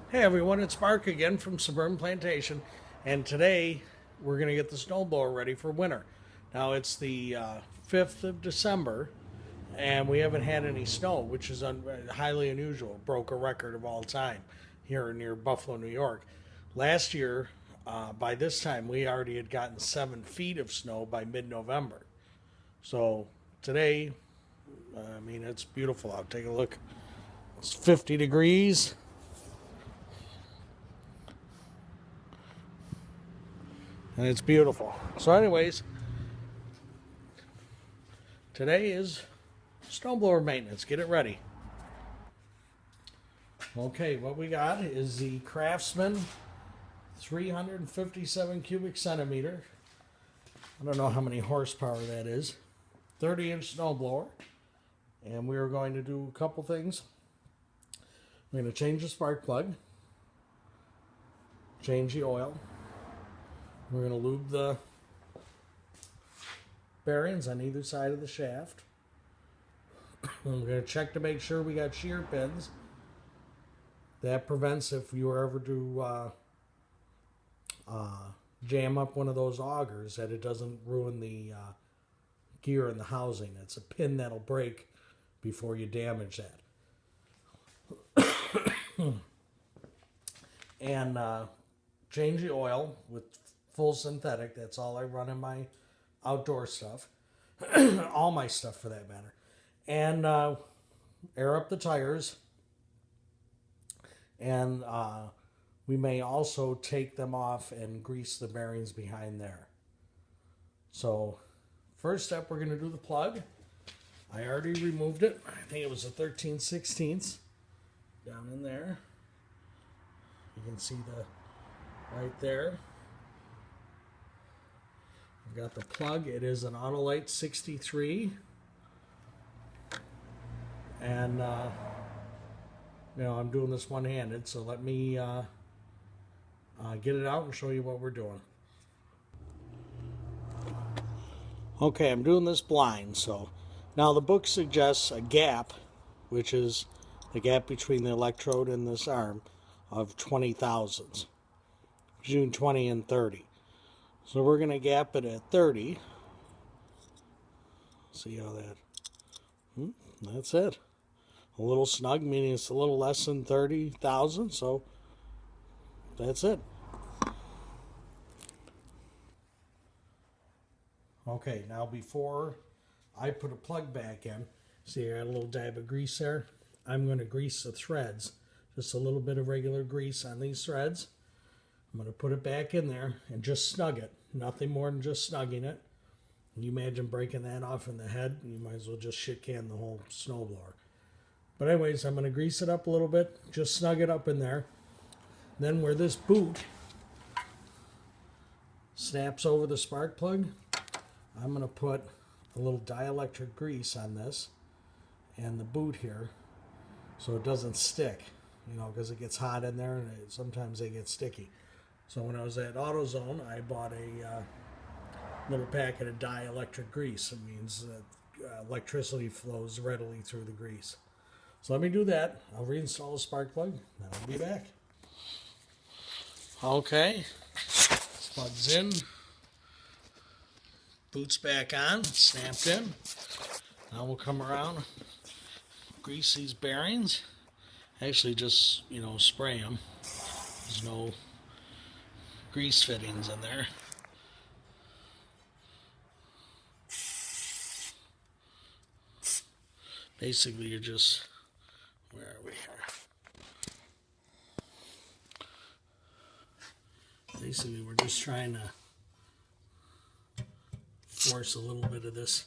Hey everyone, it's Mark again from Suburban Plantation, and today we're going to get the snowblower ready for winter. Now it's the 5th of December, and we haven't had any snow, which is highly unusual. Broke a record of all time here near Buffalo, New York. Last year, by this time, we already had gotten 7 feet of snow by mid November. So today, it's beautiful out. Take a look. It's 50 degrees. And it's beautiful. So, anyways, today is snowblower maintenance. Get it ready. Okay, what we got is the Craftsman 357 cubic centimeter. I don't know how many horsepower that is. 30-inch snowblower. And we are going to do a couple things. We're going to change the spark plug, change the oil. We're going to lube the bearings on either side of the shaft. We're going to check to make sure we got shear pins. That prevents if you were ever to jam up one of those augers that it doesn't ruin the gear in the housing. It's a pin that'll break before you damage that. And change the oil with full synthetic. That's all I run in my outdoor stuff. All my stuff for that matter. And air up the tires. And we may also take them off and grease the bearings behind there. So first step, we're going to do the plug. I already removed it. I think it was a 13/16 down in there. You can see the right there. I've got the plug. It is an Autolite 63. And, I'm doing this one-handed, so let me get it out and show you what we're doing. Okay, I'm doing this blind, so now the book suggests a gap, which is the gap between the electrode and this arm, of 20 thousandths, between 20 and 30. So we're going to gap it at 30. See how that, that's it. A little snug, meaning it's a little less than 30,000, so that's it. Okay, now before I put a plug back in, see I got a little dab of grease there. I'm going to grease the threads. Just a little bit of regular grease on these threads. I'm going to put it back in there and just snug it. Nothing more than just snugging it. Can you imagine breaking that off in the head? You might as well just shit can the whole snowblower. But anyways, I'm going to grease it up a little bit. Just snug it up in there. Then where this boot snaps over the spark plug, I'm going to put a little dielectric grease on this and the boot here so it doesn't stick, because it gets hot in there and sometimes they get sticky. So when I was at AutoZone, I bought a little packet of dielectric grease. It means that electricity flows readily through the grease. So let me do that. I'll reinstall the spark plug, then I'll be back. Okay, plug's in, boot's back on, snapped in. Now we'll come around, grease these bearings. Actually just, spray them. There's no grease fittings in there. Basically you're just, where are we here? Basically we're just trying to force a little bit of this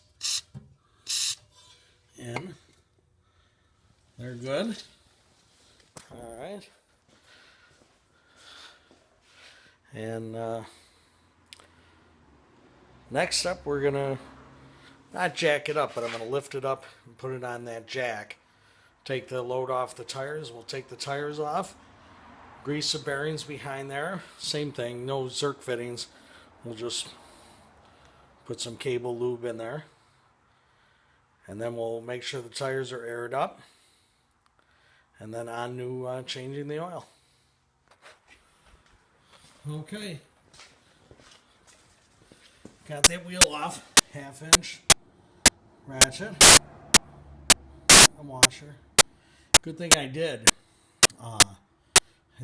in. They're good. All right. And next up, we're going to not jack it up, but I'm going to lift it up and put it on that jack. Take the load off the tires. We'll take the tires off. Grease the bearings behind there. Same thing, no Zerk fittings. We'll just put some cable lube in there. And then we'll make sure the tires are aired up. And then on to changing the oil. Okay. Got that wheel off. 1/2 inch ratchet. A washer. Good thing I did. I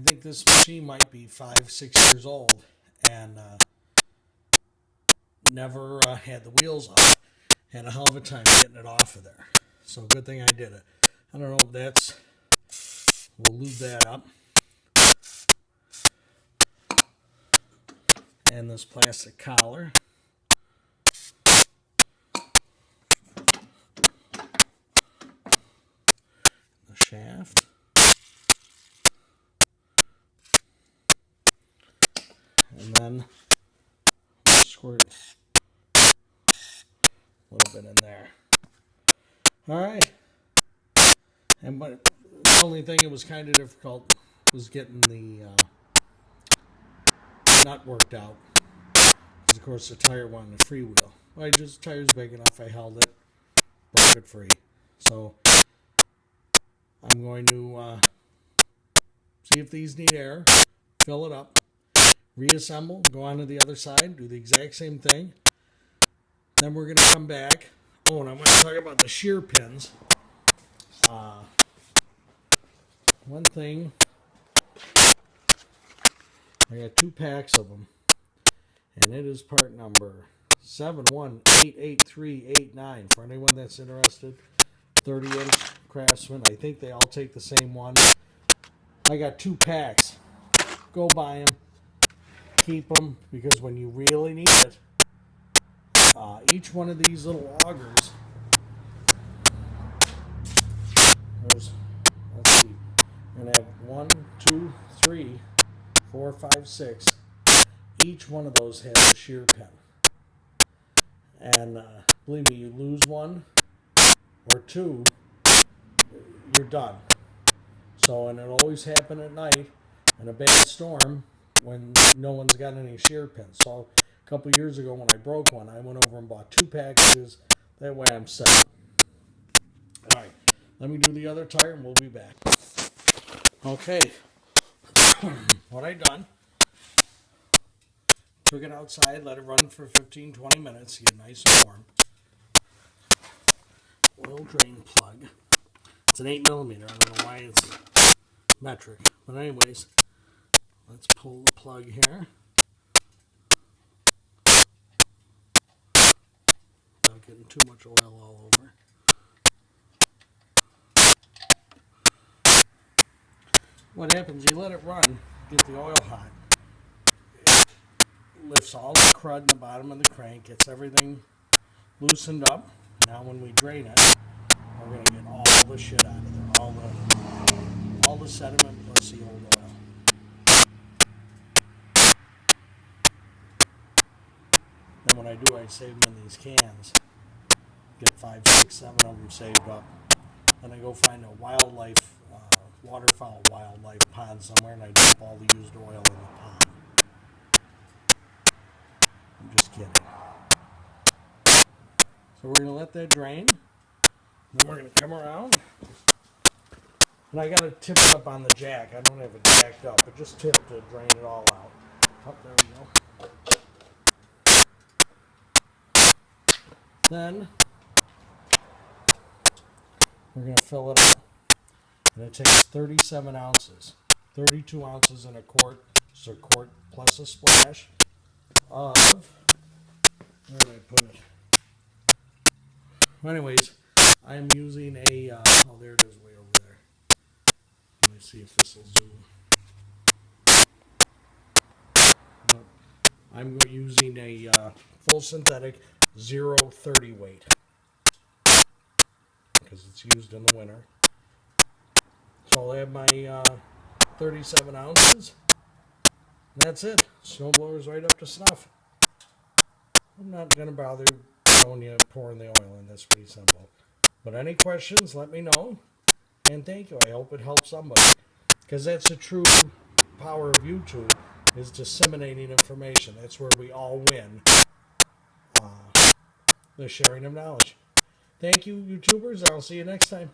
think this machine might be 5-6 years old and never had the wheels off. Had a hell of a time getting it off of there. So good thing I did it. I don't know if we'll lube that up. And this plastic collar. The shaft. And then squirt a little bit in there. All right. But the only thing that was kind of difficult was getting the nut worked out. Because of course the tire wanted a freewheel. Well, the tire's big enough. I held it, broke it free. So I'm going to see if these need air, fill it up, reassemble, go on to the other side, do the exact same thing. Then we're going to come back. Oh, and I want to talk about the shear pins. One thing, I got 2 packs of them, and it is part number 7188389 for anyone that's interested. 30-inch Craftsman. I think they all take the same one. I got 2 packs. Go buy them. Keep them, because when you really need it, each one of these little augers, let's see, we're going to have 1, 2, 3, 4, 5, 6. Each one of those has a shear pin. And believe me, you lose one or two, you're done. So, and it'll always happen at night in a bad storm when no one's got any shear pins. So a couple years ago when I broke one, I went over and bought 2 packages. That way I'm set. All right, let me do the other tire and we'll be back. Okay, what I done, took it outside, let it run for 15-20 minutes to get nice and warm. Oil drain plug. It's an 8mm. I don't know why it's metric, but anyways, let's pull the plug here. Without getting too much oil all over. What happens, you let it run, get the oil hot. It lifts all the crud in the bottom of the crank, gets everything loosened up. Now when we drain it, we're going to get all the shit out of there. All the sediment plus the old oil. And when I do, I save them in these cans. Get 5, 6, 7 of them saved up. Then I go find a wildlife, waterfowl wildlife pond somewhere, and I dump all the used oil in the pond. I'm just kidding. So we're going to let that drain. Then we're going to come around. And I got to tip it up on the jack. I don't have it jacked up, but just tip to drain it all out. Oh, there we go. Then we're going to fill it up. And it takes 37 ounces. 32 ounces in a quart. So a quart plus a splash of, where did I put it? Well, anyways, I'm using a, oh, there it is way over there. Let me see if this will zoom. I'm using a full synthetic 0.30 weight because it's used in the winter. So I'll add my 37 ounces. That's it. Snowblower's right up to snuff. I'm not going to bother showing you pouring the oil in. That's pretty simple. But any questions, let me know. And thank you. I hope it helps somebody. Because that's the true power of YouTube, is disseminating information. That's where we all win. The sharing of knowledge. Thank you, YouTubers. I'll see you next time.